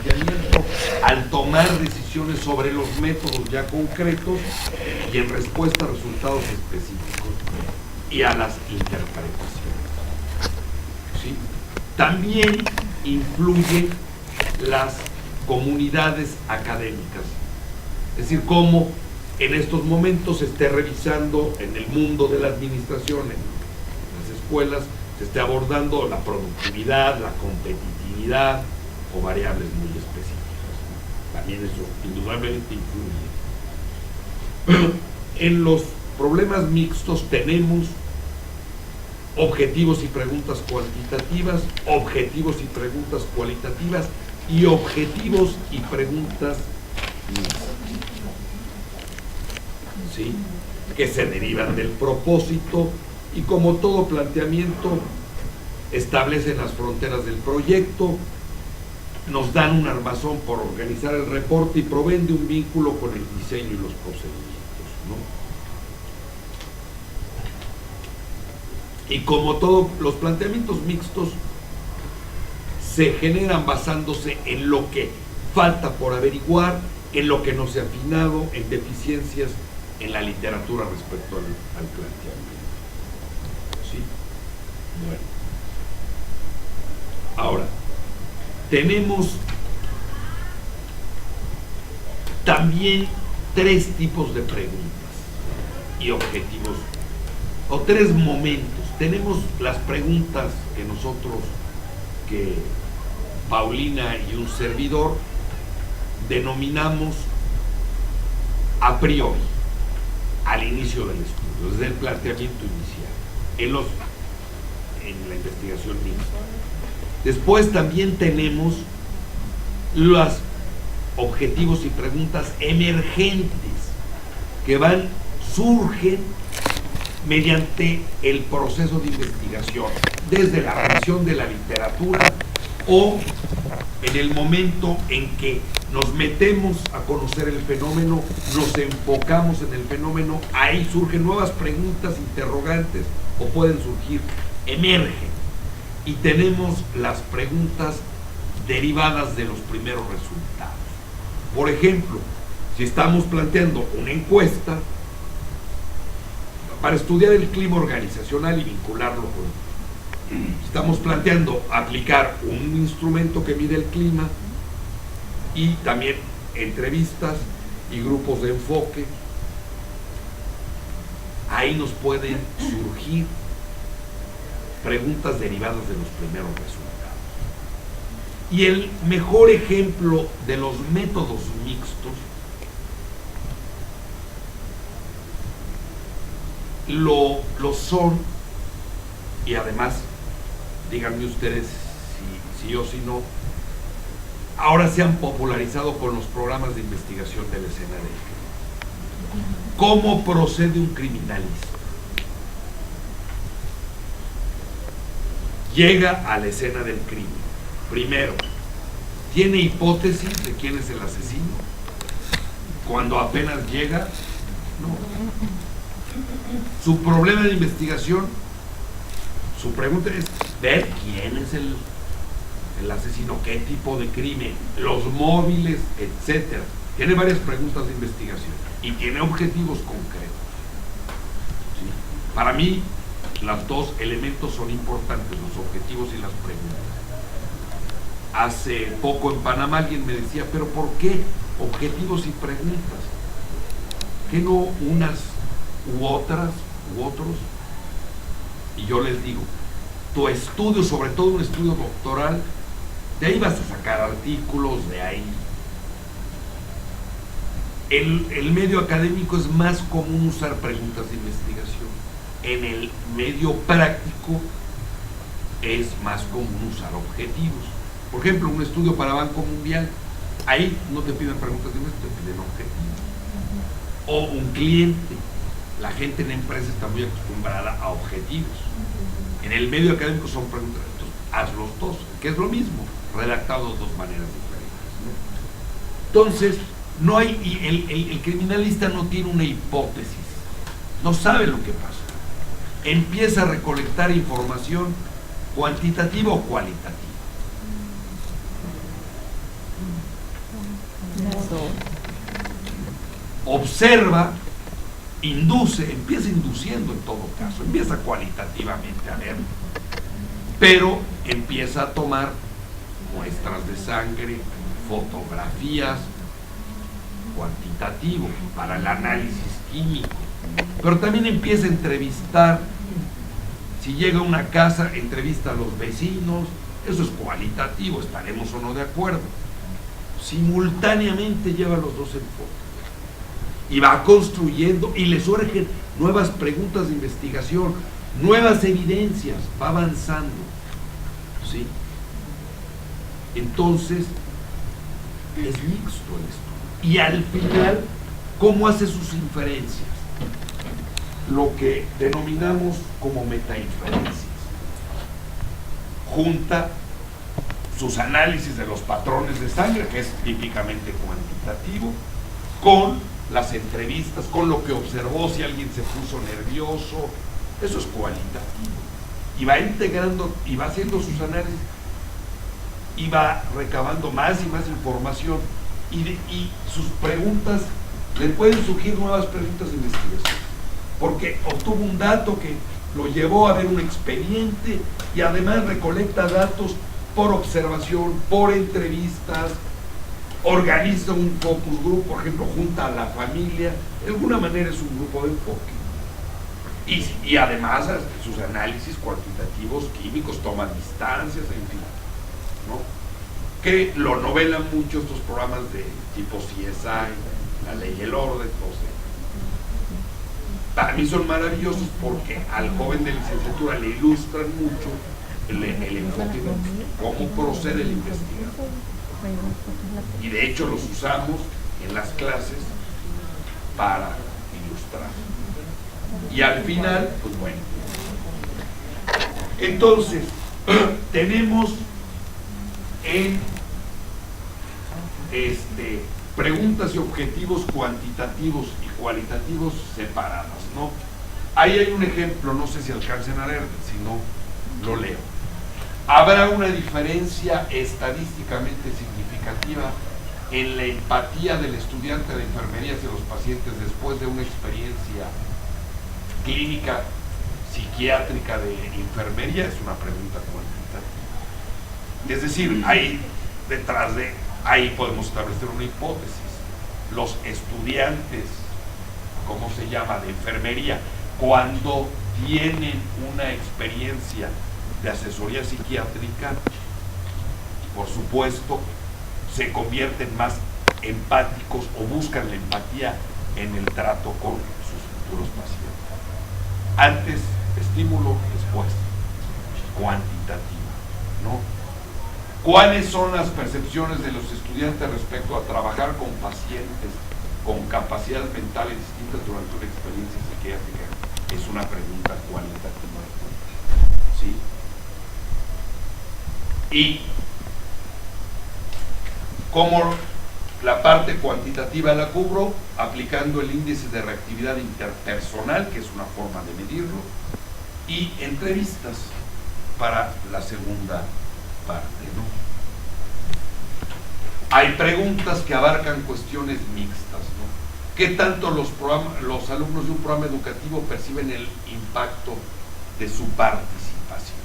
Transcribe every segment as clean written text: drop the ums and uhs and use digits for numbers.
planteamiento al tomar decisiones sobre los métodos ya concretos y en respuesta a resultados específicos y a las interpretaciones. ¿Sí? También influyen las comunidades académicas, es decir, cómo en estos momentos se esté revisando en el mundo de la administración, en las escuelas, se esté abordando la productividad, la competitividad o variables muy específicas. También eso indudablemente influye. En los problemas mixtos tenemos objetivos y preguntas cuantitativas, objetivos y preguntas cualitativas y objetivos y preguntas mixtas, ¿sí? Que se derivan del propósito y, como todo planteamiento, establecen las fronteras del proyecto, nos dan un armazón por organizar el reporte y proveen de un vínculo con el diseño y los procedimientos, ¿no? Y como todos los planteamientos mixtos se generan basándose en lo que falta por averiguar, en lo que no se ha afinado, en deficiencias en la literatura respecto al planteamiento. ¿Sí? Bueno. Ahora, tenemos también tres tipos de preguntas y objetivos, o tres momentos. Tenemos las preguntas que nosotros, que Paulina y un servidor, denominamos a priori, al inicio del estudio, desde el planteamiento inicial, en la investigación mixta. Después también tenemos los objetivos y preguntas emergentes que surgen mediante el proceso de investigación, desde la revisión de la literatura o en el momento en que nos metemos a conocer el fenómeno, nos enfocamos en el fenómeno, ahí surgen nuevas preguntas, interrogantes, o pueden surgir, emergen. Y tenemos las preguntas derivadas de los primeros resultados. Por ejemplo, si estamos planteando una encuesta para estudiar el clima organizacional y vincularlo con... Estamos planteando aplicar un instrumento que mide el clima y también entrevistas y grupos de enfoque. Ahí nos pueden surgir preguntas derivadas de los primeros resultados. Y el mejor ejemplo de los métodos mixtos lo son, y además, díganme ustedes si sí o si no, ahora se han popularizado con los programas de investigación de la escena del crimen. ¿Cómo procede un criminalista? Llega a la escena del crimen. Primero, ¿tiene hipótesis de quién es el asesino? Cuando apenas llega, no. Su problema de investigación, su pregunta es ver quién es el asesino, qué tipo de crimen, los móviles, etcétera. Tiene varias preguntas de investigación y tiene objetivos concretos. ¿Sí? Para mí, los dos elementos son importantes, los objetivos y las preguntas. Hace poco en Panamá alguien me decía, pero ¿por qué objetivos y preguntas? ¿Qué no unas u otras u otros? Y yo les digo, tu estudio, sobre todo un estudio doctoral, de ahí vas a sacar artículos, de ahí. El medio académico es más común usar preguntas de investigación. En el medio práctico es más común usar objetivos. Por ejemplo, un estudio para Banco Mundial, ahí no te piden preguntas de investigación, te piden objetivos. O un cliente, la gente en la empresa está muy acostumbrada a objetivos. En el medio académico son preguntas, entonces haz los dos, que es lo mismo, redactado de dos maneras diferentes, ¿no? Entonces, no hay, el criminalista no tiene una hipótesis, no sabe lo que pasa. Empieza a recolectar información cuantitativa o cualitativa. Observa, induce, empieza induciendo en todo caso, empieza cualitativamente a ver, pero empieza a tomar muestras de sangre, fotografías, cuantitativo para el análisis químico, pero también empieza a entrevistar. Si llega a una casa, entrevista a los vecinos, eso es cualitativo, estaremos o no de acuerdo. Simultáneamente lleva los dos enfoques y va construyendo y le surgen nuevas preguntas de investigación, nuevas evidencias, va avanzando, ¿sí? Entonces es mixto esto. Y al final, ¿cómo hace sus inferencias? Lo que denominamos como metainferencias. Junta sus análisis de los patrones de sangre, que es típicamente cuantitativo, con las entrevistas, con lo que observó, si alguien se puso nervioso, eso es cualitativo. Y va integrando y va haciendo sus análisis y va recabando más y más información y sus preguntas, le pueden surgir nuevas preguntas de investigación, porque obtuvo un dato que lo llevó a ver un expediente y además recolecta datos por observación, por entrevistas, organiza un focus group, por ejemplo, junta a la familia, de alguna manera es un grupo de enfoque. Y además sus análisis cuantitativos, químicos, toma distancias, en fin, ¿no? Que lo novelan mucho estos programas de tipo CSI, La Ley y el Orden, entonces. Para mí son maravillosos porque al joven de licenciatura le ilustran mucho el enfoque de cómo procede el investigador. Y de hecho los usamos en las clases para ilustrar. Y al final, pues bueno. Entonces, tenemos en preguntas y objetivos cuantitativos y cualitativos separadas, ¿no? Ahí hay un ejemplo, no sé si alcancen a leer, si no, lo leo. Habrá una diferencia estadísticamente significativa en la empatía del estudiante de enfermería hacia los pacientes después de una experiencia clínica psiquiátrica de enfermería. Es una pregunta cuantitativa. Es decir, ahí detrás de ahí podemos establecer una hipótesis. Los estudiantes, ¿cómo se llama?, de enfermería, cuando tienen una experiencia de asesoría psiquiátrica, por supuesto, se convierten más empáticos o buscan la empatía en el trato con sus futuros pacientes. Antes, estímulo, después, cuantitativa, ¿no? ¿Cuáles son las percepciones de los estudiantes respecto a trabajar con pacientes con capacidades mentales distintas durante una experiencia psiquiátrica? Es una pregunta cualitativa, ¿sí? Y como la parte cuantitativa la cubro aplicando el índice de reactividad interpersonal, que es una forma de medirlo, y entrevistas para la segunda parte, ¿no? Hay preguntas que abarcan cuestiones mixtas, ¿no? ¿Qué tanto los alumnos de un programa educativo perciben el impacto de su participación?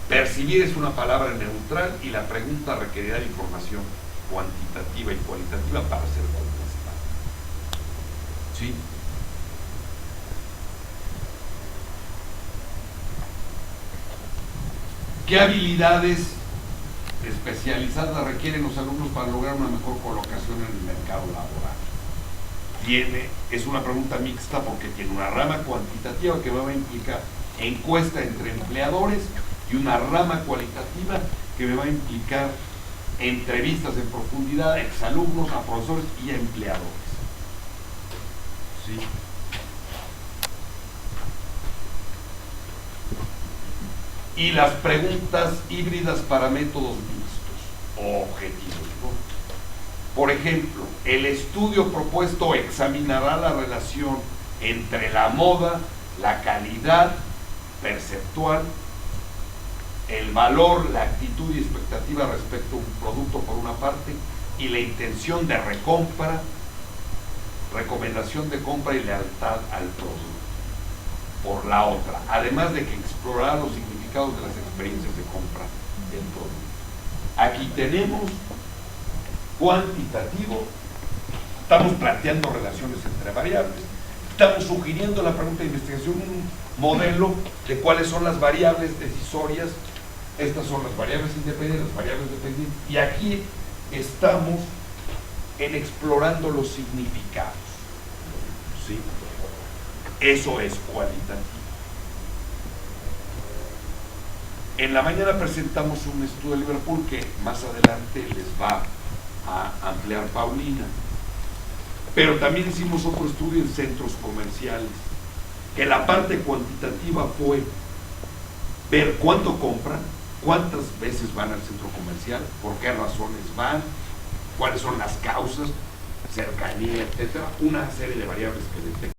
Percibir es una palabra neutral y la pregunta requerirá de información cuantitativa y cualitativa para ser contestada, ¿sí? ¿Qué habilidades especializadas requieren los alumnos para lograr una mejor colocación en el mercado laboral? Es una pregunta mixta porque tiene una rama cuantitativa que va a implicar encuesta entre empleadores y una rama cualitativa que me va a implicar entrevistas en profundidad a exalumnos, a profesores y a empleadores, ¿sí? Y las preguntas híbridas para métodos mixtos o objetivos, ¿no? Por ejemplo, el estudio propuesto examinará la relación entre la moda, la calidad perceptual el valor, la actitud y expectativa respecto a un producto por una parte y la intención de recompra, recomendación de compra y lealtad al producto por la otra, además de que explorar los significados de las experiencias de compra del producto. Aquí tenemos cuantitativo, estamos planteando relaciones entre variables, estamos sugiriendo la pregunta de investigación un modelo de cuáles son las variables decisorias. Estas son las variables independientes, las variables dependientes, y aquí estamos en explorando los significados, ¿sí? Eso es cualitativo. En la mañana presentamos un estudio de Liverpool que más adelante les va a ampliar Paulina, pero también hicimos otro estudio en centros comerciales, que la parte cuantitativa fue ver cuánto compran, cuántas veces van al centro comercial, por qué razones van, cuáles son las causas, cercanía, etcétera, una serie de variables que detectan.